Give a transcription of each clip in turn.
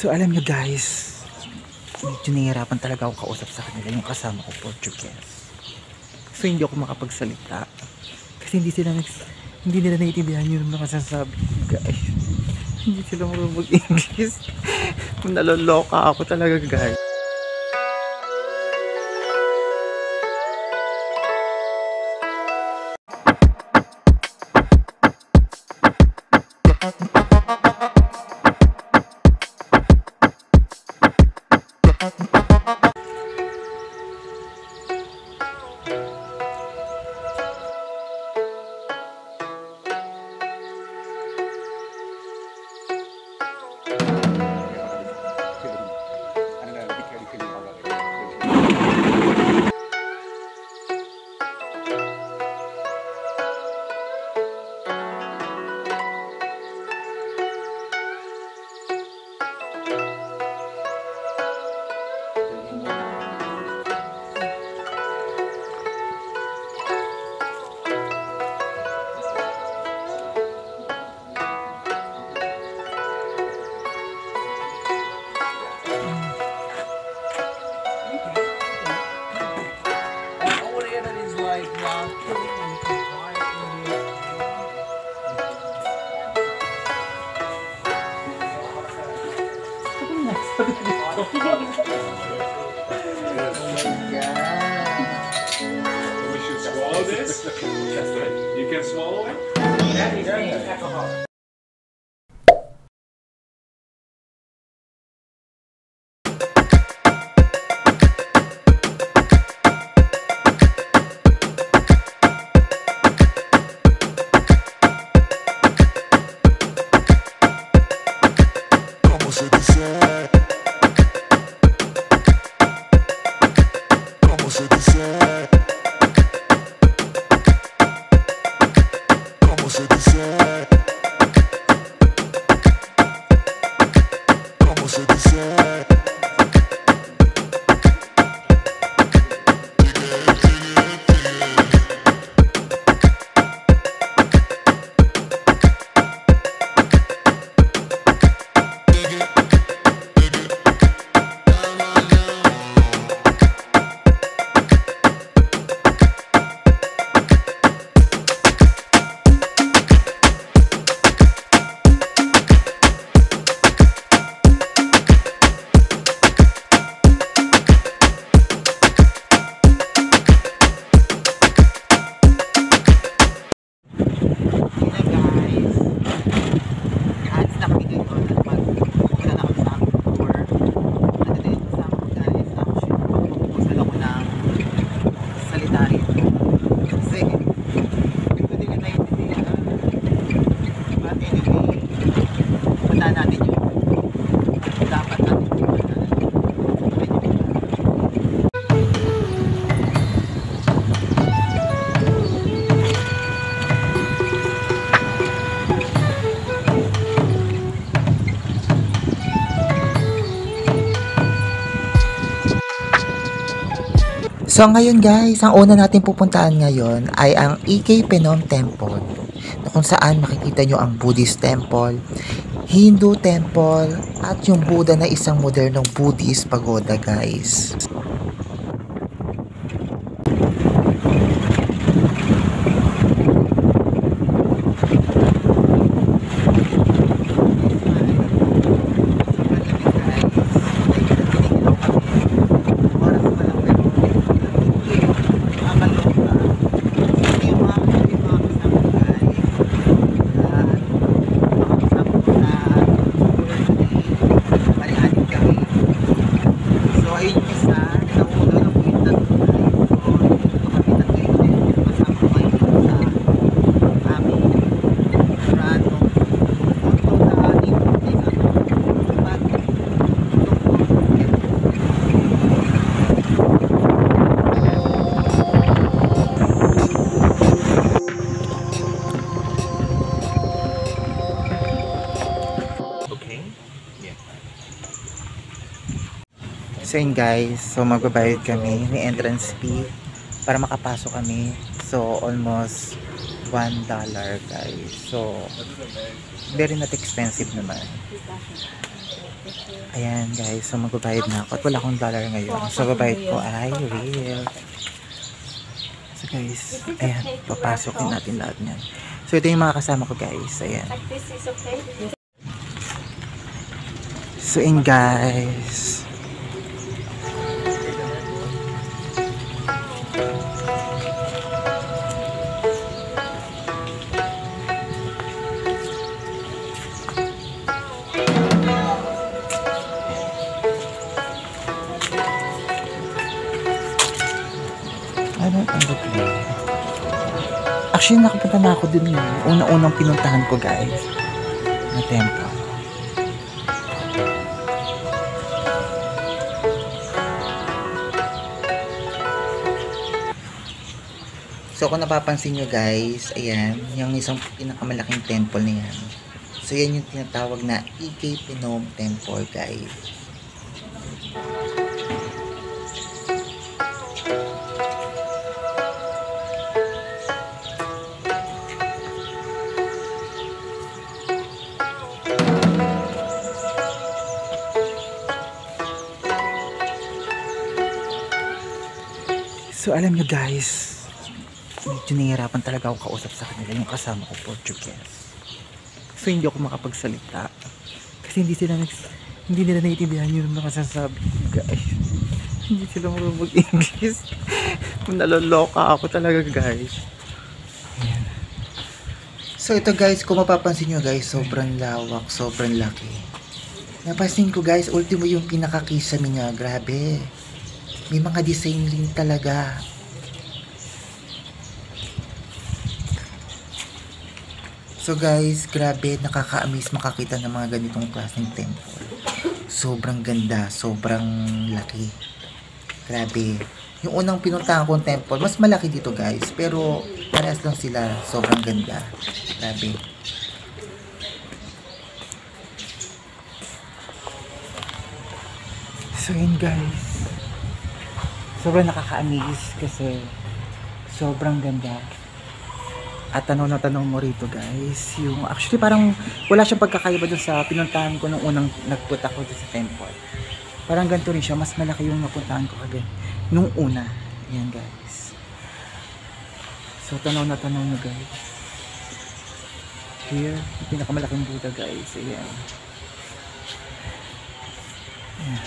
So alam nyo guys, medyo nahihirapan talaga ako kausap sa kanila, yung kasama ko Portuguese. So hindi ako makapagsalita kasi hindi nila naiintindihan yung mga sasabi ko guys. Hindi sila marunong mag-English. Naloloka ako talaga guys. Oh my god. We should swallow this? That's right. You can swallow it? That is alcohol. So ngayon guys, ang una natin pupuntahan ngayon ay ang EK Penom Temple, na kung saan makikita nyo ang Buddhist temple, Hindu temple, at yung Buddha na isang modernong Buddhist pagoda guys. So yun guys, so magbabayad kami ng entrance fee para makapasok kami. So almost $1 guys. So very not expensive naman. Ayan guys, so magbabayad na ako at wala akong dollar ngayon. So babayad ko ay real. So guys, ayan, papasok din natin lahat niyan. So ito yung mga kasama ko guys, ayan. So in guys. Ano ang problema? Actually, nakapunta na ako dun yun. Unang-unang pinuntahan ko guys. Na temple. So kung napapansin nyo guys, ayan, yung isang pinakamalaking temple na yan. So yan yung tinatawag na EK Pinom Temple guys. So alam nyo guys, medyo nahihirapan talaga ako kausap sa kanila, yung kasama ko Portuguese. So hindi ako makapagsalita kasi hindi nila naiintindihan yung mga sasabi guys. Hindi sila marunong mag-English. Naloloka ako talaga guys. Ayan. So ito guys, kung mapapansin nyo guys, sobrang lawak, sobrang laki. Napansin ko guys, ultimo yung pinaka-kisame niya, grabe. May mga design rin talaga. So guys, grabe, nakaka-amaze makakita ng mga ganitong klaseng temple. Sobrang ganda, sobrang laki. Grabe. Yung unang pinuntahan kong temple, mas malaki dito guys. Pero parehas lang sila, sobrang ganda. Grabe. So yun guys. Sobrang nakaka-amaze kasi sobrang ganda. At tanaw na tanaw mo rito guys. Yung, actually parang wala siyang pagkakaiba dun sa pinuntahan ko nung unang nagpunta ko dun sa temple. Parang ganito rin siya. Mas malaki yung napuntahan ko agad nung una. Ayan guys. So tanaw na tanaw na guys. Here, yung pinakamalaking Buddha guys. Ayan. Ayan.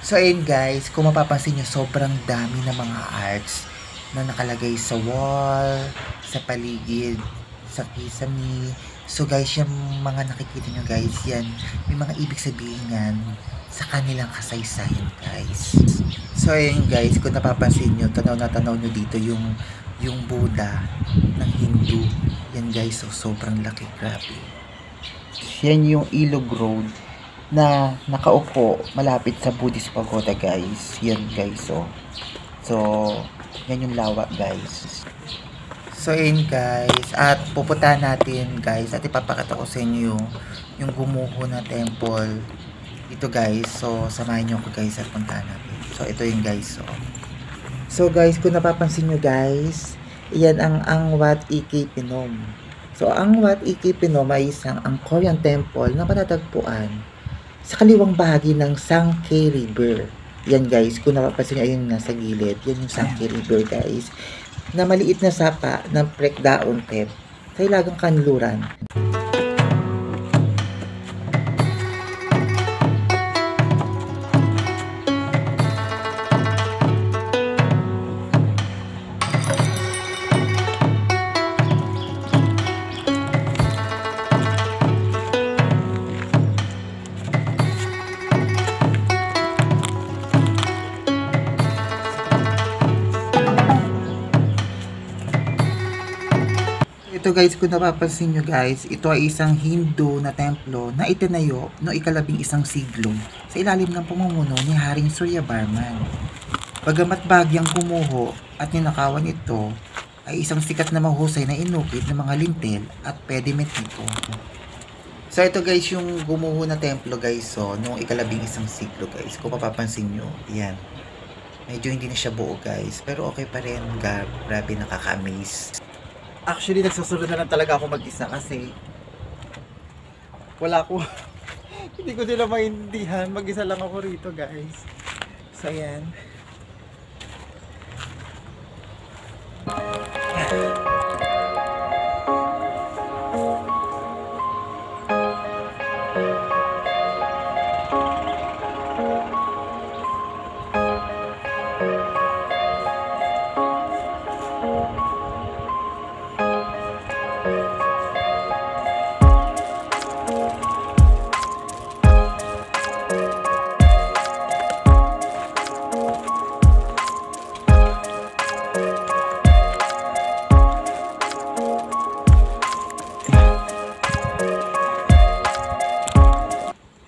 So ayun guys, kung mapapansin nyo, sobrang dami ng mga arts na nakalagay sa wall, sa paligid, sa kisame. So guys, yung mga nakikita nyo guys, yan, may mga ibig sabihin yan sa kanilang kasaysayan guys. So ayun guys, kung napapansin nyo, tanaw na tanaw nyo dito yung Buddha ng Hindu. Yan guys, so sobrang laki, grabe. Yan yung Ilog Road na nakaupo malapit sa Buddhist Pagoda guys. Yan guys, so yan yung lawak guys. So yun guys, at pupuntahan natin guys at ipapakita ko sa inyo yung gumuho na temple ito guys. So samahan nyo ko guys at puntahan natin. So ito yung guys. So guys, kung napapansin nyo guys, yan ang Wat EK Pinom. So ang Wat EK Pinom ay isang Angkorian temple na matatagpuan sa kaliwang bahagi ng Sangke River. Yan guys, kung napapansin nyo, ayun nasa gilid. Yan yung Sangke River guys. Na maliit na sapa ng Prekdaon Tep sa Ilagang Kanluran. Ito guys, kung napapansin nyo guys, ito ay isang Hindu na templo na itinayo noong ika-11 siglo sa ilalim ng pamumuno ni Haring Suryavarman. Bagamat bagyang kumuho at ninakawan ito, ay isang sikat na mahusay na inukit ng mga lintel at pediment nito. So ito guys, yung gumuho na templo guys, so noong ika-11 siglo guys, kung mapapansin nyo, yan. Medyo hindi na siya buo guys, pero okay pa rin. Grabe, nakaka-amaze. Actually, nagsusunod na lang talaga ako mag-isa kasi wala ko. Hindi ko sila maintindihan. Mag-isa lang ako rito guys. So ayan.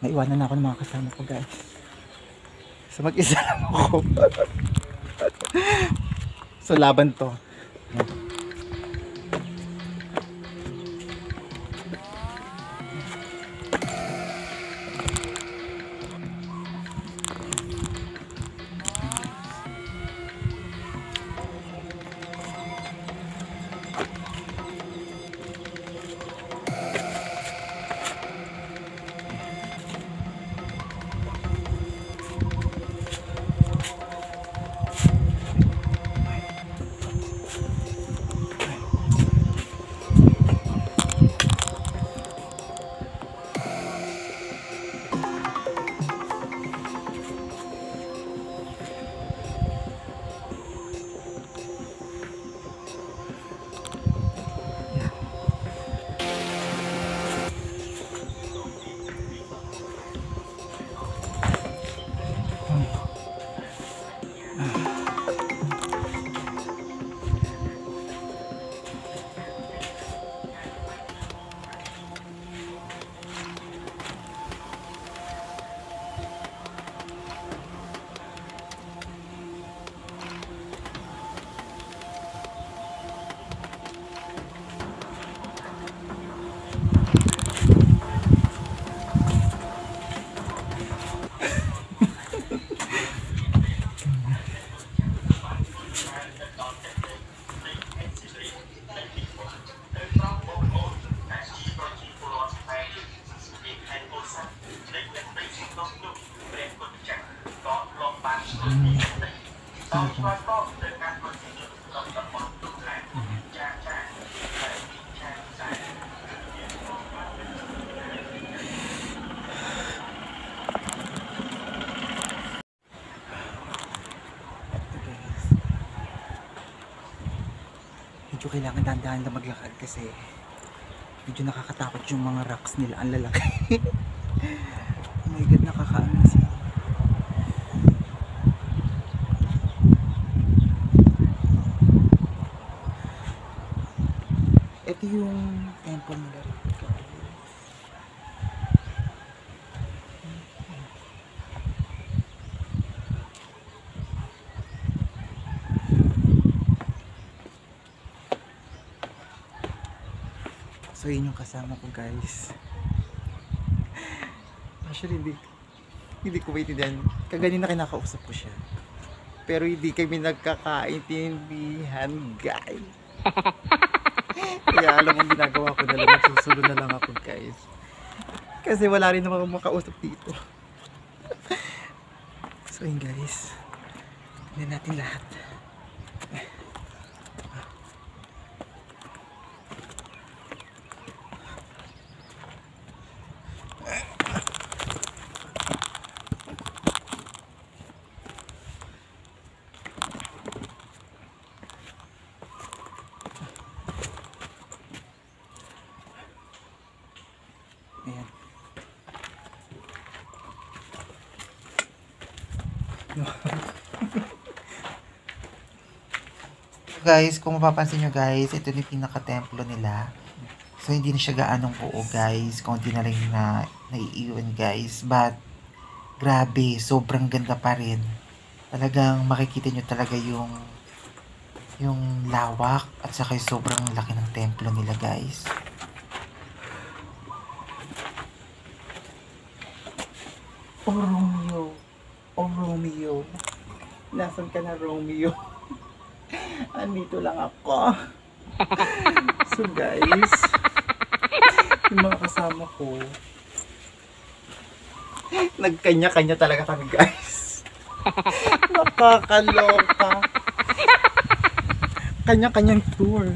Naiwanan na ako ng mga kasama ko guys. So mag-isa lang ako. So laban to. Medyo kailangan dahan-dahan na maglakad kasi medyo nakakatakot yung mga rocks nila, ang lalaki. Oh my god, nakakaano sila. Ito yung temple nila. So yun yung kasama ko guys. Actually hindi ko maintindihan. Kaganina kinakausap ko siya. Pero hindi kami nagkakaintindihan guys. Kaya alam mo ginagawa ko na lang. Nagsusunod na lang ako guys. Kasi wala rin naman makausap dito. So yun guys. Tignan natin lahat. Ayan. Guys, kung mapapansin nyo guys, ito yung pinaka-templo nila. So, hindi na siya gaanong buo guys. Konti na lang na naiiwan guys. But, grabe, sobrang ganda pa rin. Talagang makikita nyo talaga yung lawak at saka yung sobrang laki ng templo nila guys. Oh Romeo, oh Romeo. Nasaan ka na, Romeo? Andito lang ako. So guys, yung mga kasama ko, nagkanya-kanya talaga kami, guys. Nakakaloka. Kanya-kanyang tour.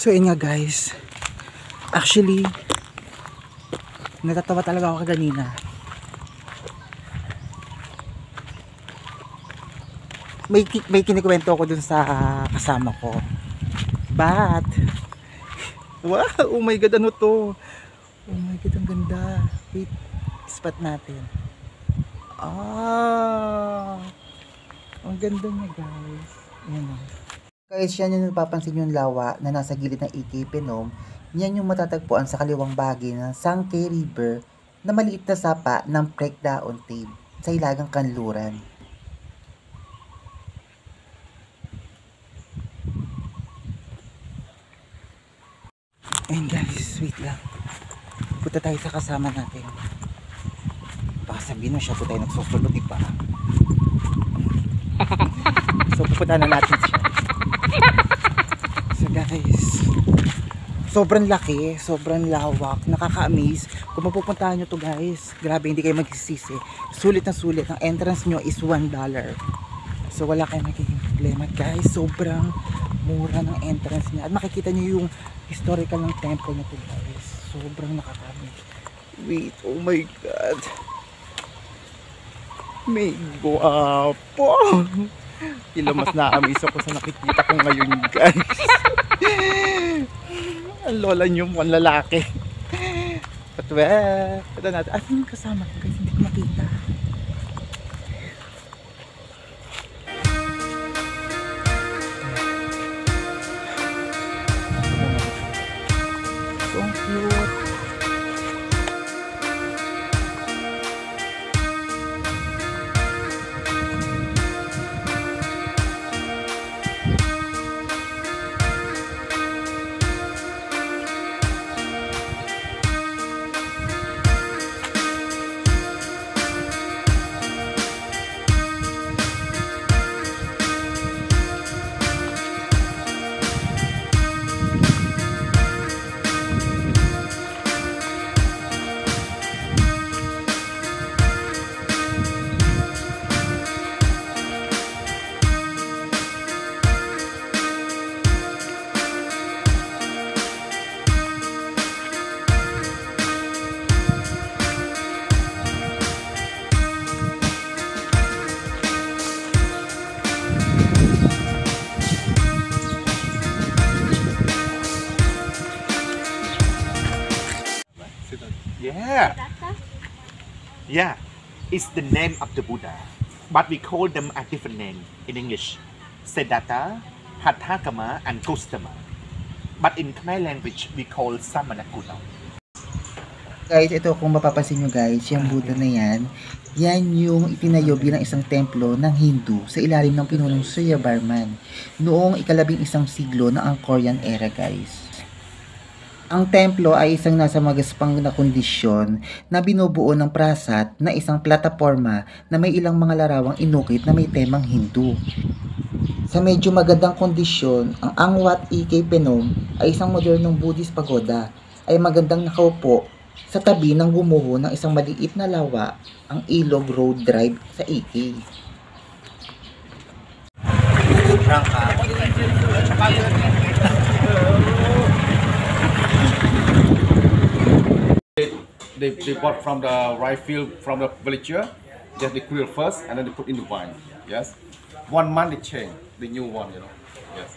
So yun nga guys, actually natatawa talaga ako kaganina. May kinikwento ako dun sa kasama ko. But wow, oh my god, ano to? Oh my god, ang ganda. Wait, spot natin. Ang ganda niya guys. Ayan o. Guys, yan yung napapansin yung lawa na nasa gilid ng AK Penom. Yan yung matatagpuan sa kaliwang bahagi ng Sangkay River na maliit na sapa ng Prekdaon Cave sa Hilagang Kanluran. Ayun guys, wait lang. Punta tayo sa kasama natin. Baka sabihin mo siya po tayo nagsusulot, iba. So pupunta na natin siya. So guys, sobrang laki, sobrang lawak, nakaka-amaze. Kung mapupuntahan nyo to guys, grabe, hindi kayo magsisisi. Sulit na sulit, ang entrance nyo is $1. So wala kayong magiging problema guys, sobrang mura ng entrance niya. At makikita nyo yung historical ng temple na to guys. Sobrang nakaka-amaze. Wait, oh my god. May guwapo. Ilang mas na-amaze ako sa nakikita ko ngayon guys. Ang lola niyo mo, ang lalaki. But well, ito natin. Asan yung kasama ko guys? Hindi ko makita. So cute. Yeah, it's the name of the Buddha, but we call them a different name in English: Siddhartha, Hathakama, and Gotama. But in Khmer language, we call Samanakuna. Guys, ito kung mapapansin nyo guys, yung Buddha na yan, yan yung itinayo bilang isang templo ng Hindu sa ilalim ng pinunong Suryavarman noong ika-11 siglo ng Angkorian era guys. Ang templo ay isang nasa magaspang na kondisyon na binubuo ng prasat na isang plataporma na may ilang mga larawang inukit na may temang Hindu. Sa medyo magandang kondisyon, ang Angwat AK Penom ay isang modernong Buddhist pagoda ay magandang nakaupo sa tabi ng gumuho ng isang maliit na lawa ang Ilog Road Drive sa AK. They bought from the rice field from the villager. Just they grill first and then they put in the wine. Yes. 1 month they change the new one. Yes.